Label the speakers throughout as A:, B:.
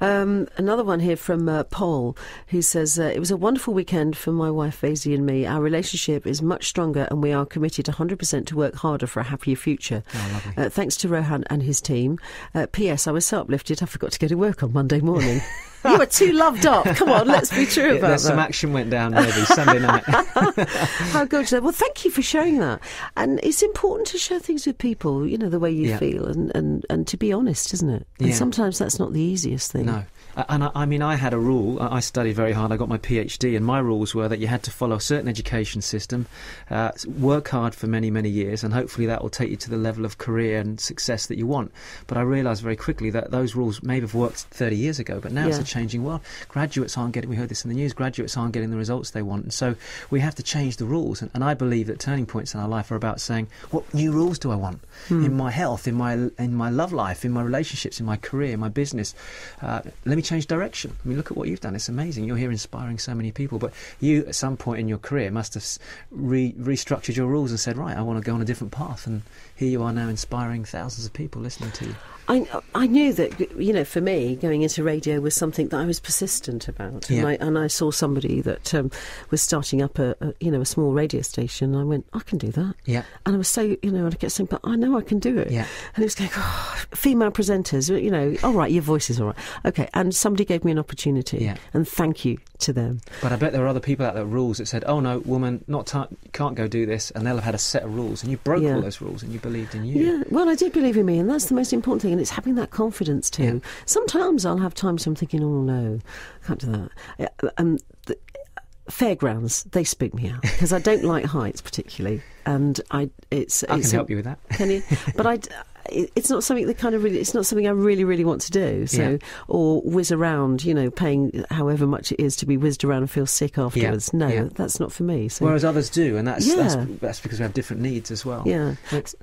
A: Another one here from Paul, who says, it was a wonderful weekend for my wife, Vasie, and me. Our relationship is much stronger and we are committed 100% to work harder for a happier future.
B: Oh, lovely.
A: Thanks to Rohan and his team. P.S. I was so uplifted I forgot to go to work on Monday morning. You were too loved up. Come on, let's be true about that.
B: Some action went down maybe Sunday night.
A: How good. Well, thank you for sharing that. And it's important to share things with people, you know, the way you feel and to be honest, isn't it? And sometimes that's not the easiest thing.
B: No. And I mean, I had a rule. I studied very hard. I got my PhD, and my rules were that you had to follow a certain education system, work hard for many, many years, and hopefully that will take you to the level of career and success that you want. But I realised very quickly that those rules may have worked 30 years ago, but now it's a changing world. Graduates aren't getting, we heard this in the news, graduates aren't getting the results they want. And so we have to change the rules. And I believe that turning points in our life are about saying, what new rules do I want in my health, in my love life, in my relationships, in my career, in my business? Let me change direction. I mean, look at what you've done. It's amazing. You're here inspiring so many people, but you at some point in your career must have restructured your rules and said, right, I want to go on a different path, and here you are now inspiring thousands of people listening to you.
A: I knew that, you know, for me, going into radio was something that I was persistent about. And I saw somebody that was starting up a small radio station, and I went, I can do that.
B: Yeah.
A: And I was so, you know, and I kept saying, but I know I can do it.
B: Yeah.
A: And it was going, female presenters, you know, all right, your voice is all right. Okay. And somebody gave me an opportunity. Yeah. And thank you to them.
B: But I bet there were other people out there, rules that said, oh no, woman, can't go do this, and they'll have had a set of rues, and you broke all those rules, and you believed in you.
A: Yeah, well, I did believe in me, and that's the most important thing, and it's having that confidence too. Yeah. Sometimes I'll have times I'm thinking, oh no, I can't do that. Fairgrounds, they spook me out because I don't like heights particularly, and I can
B: help you with that.
A: Can you? But it's not something it's not something I really want to do. So, or whiz around, you know, paying however much it is to be whizzed around and feel sick afterwards. Yeah. No, that's not for me. So.
B: Whereas others do, and that's because we have different needs as well.
A: Yeah,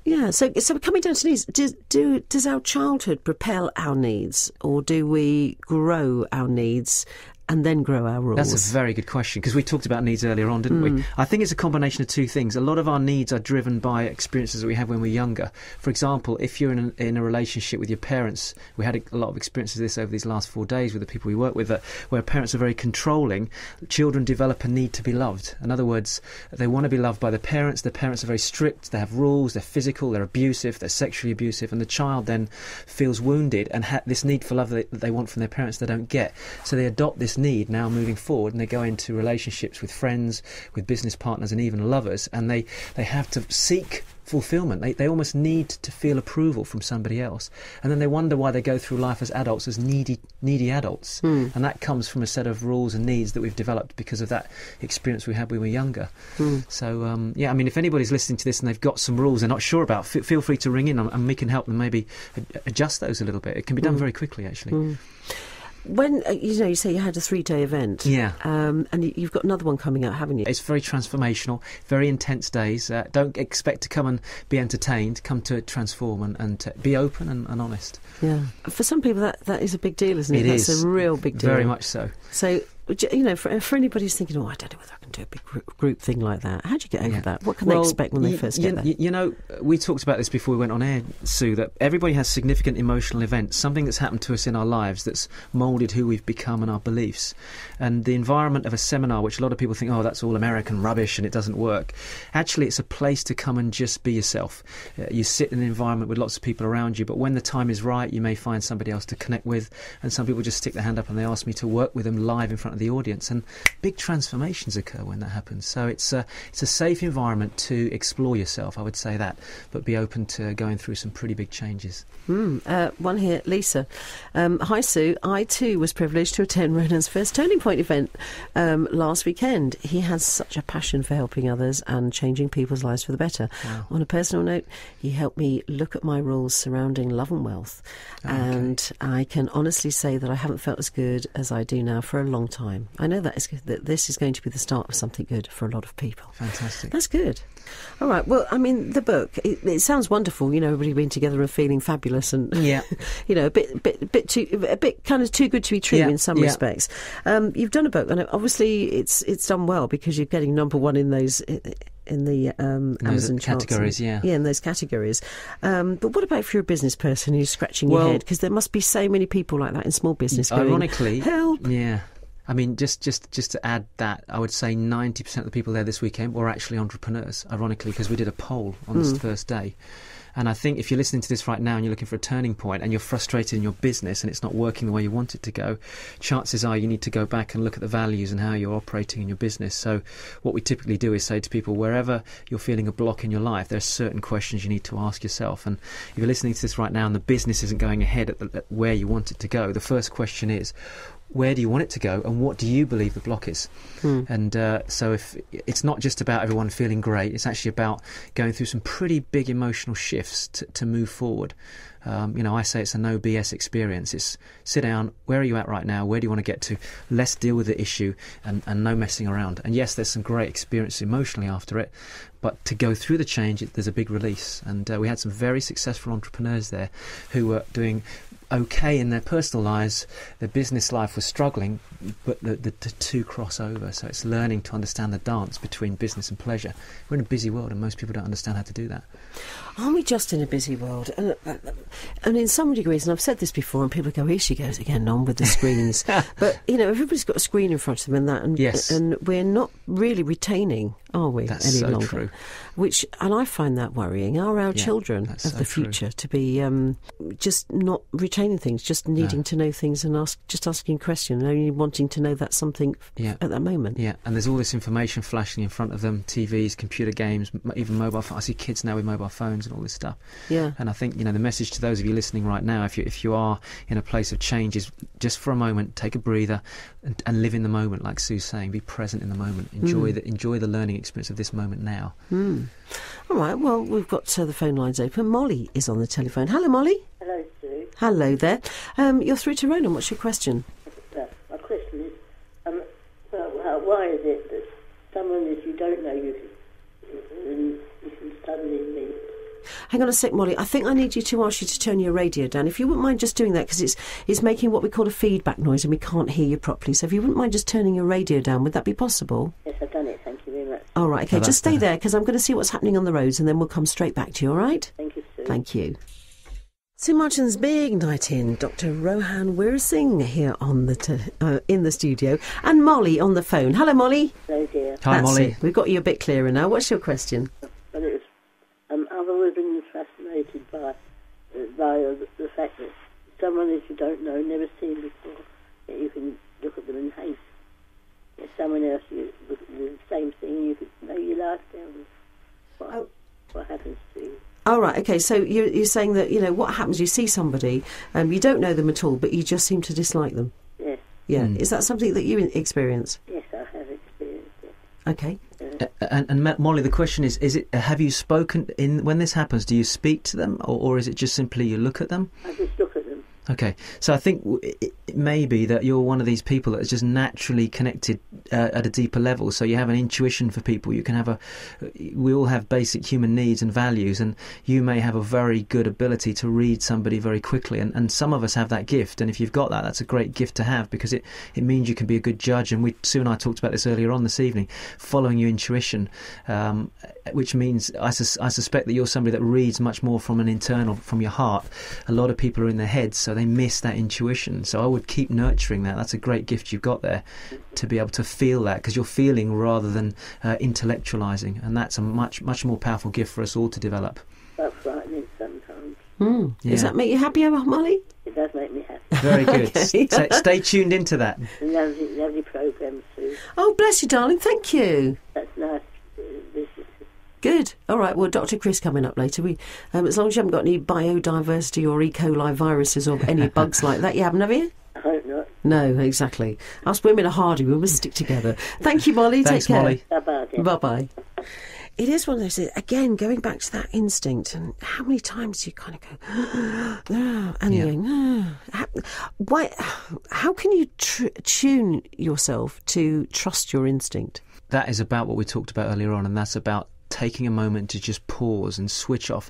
A: yeah. So coming down to needs, does our childhood propel our needs, or do we grow our needs and then grow our rules?
B: That's a very good question, because we talked about needs earlier on, didn't we? I think it's a combination of two things. A lot of our needs are driven by experiences that we have when we're younger. For example, if you're in a relationship with your parents, we had a lot of experiences of this over these last 4 days with the people we work with, where parents are very controlling, children develop a need to be loved. In other words, they want to be loved by their parents. Are very strict, they have rules, they're physical, they're abusive, they're sexually abusive, and the child then feels wounded and this need for love that they want from their parents they don't get. So they adopt this need now moving forward, and they go into relationships with friends, with business partners, and even lovers, and they have to seek fulfillment. They almost need to feel approval from somebody else, and then they wonder why they go through life as adults as needy adults, and that comes from a set of rules and needs that we've developed because of that experience we had when we were younger. So I mean, if anybody's listening to this and they've got some rules they're not sure about, feel free to ring in, and we can help them maybe adjust those a little bit. It can be done very quickly, actually.
A: When, you say you had a 3-day event.
B: Yeah.
A: And you've got another one coming out, haven't you?
B: It's very transformational, very intense days. Don't expect to come and be entertained. Come to transform and to be open and honest.
A: Yeah. For some people, that is a big deal, isn't it? That's a real big deal.
B: Very much so.
A: So, you know, for anybody who's thinking, I don't know whether I can do a big group thing like that. How do you get over that? What can they expect when they first get there?
B: You know, we talked about this before we went on air, Sue, that everybody has significant emotional events, something that's happened to us in our lives that's moulded who we've become and our beliefs. And the environment of a seminar, which a lot of people think, that's all American rubbish and it doesn't work. Actually, it's a place to come and just be yourself. You sit in an environment with lots of people around you, but when the time is right, you may find somebody else to connect with, and some people just stick their hand up and they ask me to work with them live in front of the audience, and big transformations occur when that happens. So it's a safe environment to explore yourself, I would say that, but be open to going through some pretty big changes.
A: One here, Lisa. Hi Sue, I too was privileged to attend Ronan's first Turning Point event last weekend. He has such a passion for helping others and changing people's lives for the better. Wow. On a personal note, he helped me look at my rules surrounding love and wealth, and I can honestly say that I haven't felt as good as I do now for a long time. I know that this is going to be the start of something good for a lot of people.
B: Fantastic.
A: That's good. All right. Well, I mean, the book, it sounds wonderful. You know, everybody being together and feeling fabulous, and you know, a bit kind of too good to be true in some respects. You've done a book, and obviously it's done well because you're getting number one in those Amazon charts.
B: Categories, yeah.
A: Yeah, in those categories. But what about if you're a business person who's scratching your head? Because there must be so many people like that in small business going,
B: ironically,
A: help!
B: Yeah. I mean, just to add that, I would say 90% of the people there this weekend were actually entrepreneurs, ironically, because we did a poll on this first day. And I think if you're listening to this right now and you're looking for a turning point and you're frustrated in your business and it's not working the way you want it to go, chances are you need to go back and look at the values and how you're operating in your business. So what we typically do is say to people, wherever you're feeling a block in your life, there are certain questions you need to ask yourself. And if you're listening to this right now and the business isn't going ahead at where you want it to go, the first question is, where do you want it to go, and what do you believe the block is? And so if it's not just about everyone feeling great, it's actually about going through some pretty big emotional shifts to move forward. I say it's a no BS experience. It's sit down, where are you at right now? Where do you want to get to? Let's deal with the issue and no messing around. And yes, there's some great experience emotionally after it, but to go through the change, there's a big release. And we had some very successful entrepreneurs there who were doing okay in their personal lives. Their business life was struggling, but the two cross over. So it's learning to understand the dance between business and pleasure. We're in a busy world and most people don't understand how to do that.
A: Aren't we just in a busy world? And in some degrees, and I've said this before, and people go, here she goes again on with the screens. But, everybody's got a screen in front of them and we're not really retaining, are we,
B: That's
A: any
B: so
A: longer?
B: True.
A: And I find that worrying. Are our children of the future to be just not retaining things, just needing to know things and asking questions, and only wanting to know that's something at that moment?
B: Yeah, and there's all this information flashing in front of them, TVs, computer games, even mobile phones. I see kids now with mobile phones and all this stuff.
A: Yeah.
B: And I think, the message to those of you listening right now, if you are in a place of change, is just for a moment, take a breather and live in the moment, like Sue's saying. Be present in the moment. Enjoy the learning experience of this moment now.
A: All right, well, we've got the phone lines open. Molly is on the telephone. Hello, Molly.
C: Hello, Sue.
A: Hello there. You're through to Ronan. What's your question?
C: My question is, why is it that someone that you don't know you can suddenly meet?
A: Hang on a sec, Molly. I think I need you to ask you to turn your radio down. If you wouldn't mind just doing that, because it's making what we call a feedback noise and we can't hear you properly. So if you wouldn't mind just turning your radio down, would that be possible?
C: Yes, I've done it. Thank you very much.
A: All right, okay. Just stay there, because I'm going to see what's happening on the roads and then we'll come straight back to you, all right?
C: Thank you, Sue.
A: Thank you. Sue Martin's big night in. Dr. Rohan Wirsing here on in the studio, and Molly on the phone. Hello, Molly.
C: Hello, dear.
B: Hi, Molly.
A: It. We've got you a bit clearer now. What's your question?
C: Well, it was, I've always been fascinated by the fact that someone that you don't know, never seen before, that you can look at them and hate. If someone else, you look at the same thing, you could know your life down. What happens to you?
A: All right, okay, so you're saying that, what happens, you see somebody, you don't know them at all, but you just seem to dislike them.
C: Yes.
A: Yeah. Is that something that you experience?
C: Yes, I have experienced it.
A: Okay.
B: And Molly, the question is it? Have you spoken when this happens? Do you speak to them, or is it just simply you look at them?
C: I just look at them.
B: Okay, so I think it may be that you're one of these people that is just naturally connected at a deeper level. So you have an intuition for people. You can have we all have basic human needs and values, and you may have a very good ability to read somebody very quickly. And some of us have that gift. And if you've got that, that's a great gift to have, because it means you can be a good judge. And Sue and I talked about this earlier on this evening, following your intuition, which means I suspect that you're somebody that reads much more from your heart. A lot of people are in their heads, so they miss that intuition. So I would keep nurturing that. That's a great gift you've got there, to be able to feel that, because you're feeling rather than intellectualizing, and that's a much more powerful gift for us all to develop.
C: That's frightening sometimes.
A: Yeah. Does that make you happy, Molly?
C: It does make me happy.
B: Very good.
A: Okay.
B: Stay tuned into that.
C: Lovely programme, Sue.
A: Oh, bless you, darling. Thank you.
C: That's nice.
A: Good. All right. Well, Dr. Chris coming up later. We, as long as you haven't got any biodiversity or E. coli viruses or any bugs like that, you haven't, have you?
C: I hope not.
A: No, exactly. Us women are hardy. We must stick together. Thank you, Molly.
B: Thanks,
A: Take care.
B: Molly.
C: Bye-bye.
A: Bye-bye. It is one of those, again, going back to that instinct, and how many times do you kind of go, and you're going, how can you tune yourself to trust your instinct?
B: That is about what we talked about earlier on, and that's about taking a moment to just pause and switch off.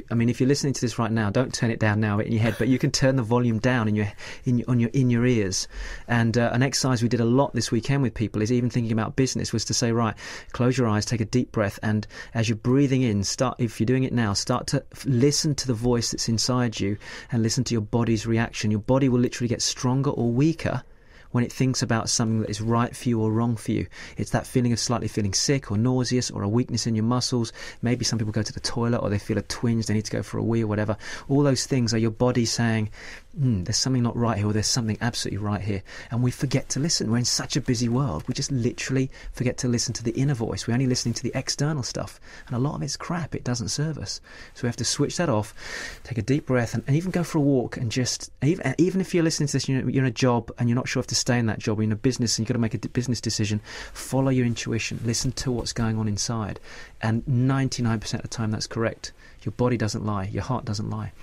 B: I mean, if you're listening to this right now, don't turn it down now in your head, but you can turn the volume down in your ears. And an exercise we did a lot this weekend with people is even thinking about business, was to say, right, close your eyes, take a deep breath, and as you're breathing in, if you're doing it now, start to listen to the voice that's inside you and listen to your body's reaction. Your body will literally get stronger or weaker when it thinks about something that is right for you or wrong for you. It's that feeling of slightly feeling sick or nauseous or a weakness in your muscles. Maybe some people go to the toilet or they feel a twinge, they need to go for a wee or whatever. All those things are your body saying, there's something not right here, or there's something absolutely right here. And we forget to listen. We're in such a busy world. We just literally forget to listen to the inner voice. We're only listening to the external stuff. And a lot of it's crap. It doesn't serve us. So we have to switch that off, take a deep breath, and even go for a walk, and just, even if you're listening to this, you're in a job and you're not sure if to stay in that job, or you're in a business and you've got to make a business decision, follow your intuition. Listen to what's going on inside. And 99% of the time that's correct. Your body doesn't lie. Your heart doesn't lie.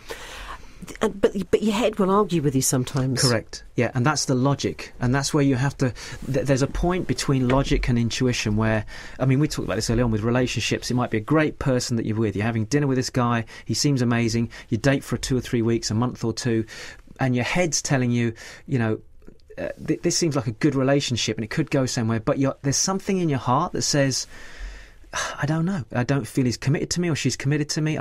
A: But your head will argue with you sometimes.
B: Correct. Yeah, and that's the logic. And that's where you have to... There's a point between logic and intuition where... I mean, we talked about this earlier on with relationships. It might be a great person that you're with. You're having dinner with this guy. He seems amazing. You date for 2 or 3 weeks, a month or two, and your head's telling you, this seems like a good relationship and it could go somewhere, but there's something in your heart that says... I don't know. I don't feel he's committed to me or she's committed to me.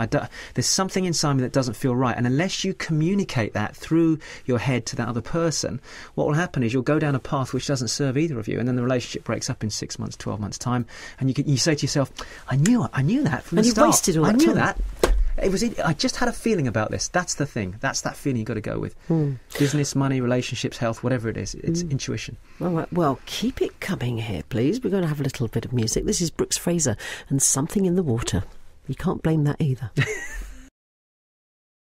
B: There's something inside me that doesn't feel right. And unless you communicate that through your head to that other person, what will happen is you'll go down a path which doesn't serve either of you. And then the relationship breaks up in 6 months, 12 months' time. And you say to yourself, I knew that from the start.
A: And you wasted all that time.
B: I knew that. I just had a feeling about this. That's the thing. That's that feeling you've got to go with. Business, money, relationships, health, whatever it is. It's intuition.
A: All right. Well, keep it coming here, please. We're going to have a little bit of music. This is Brooks Fraser and Something in the Water. You can't blame that either.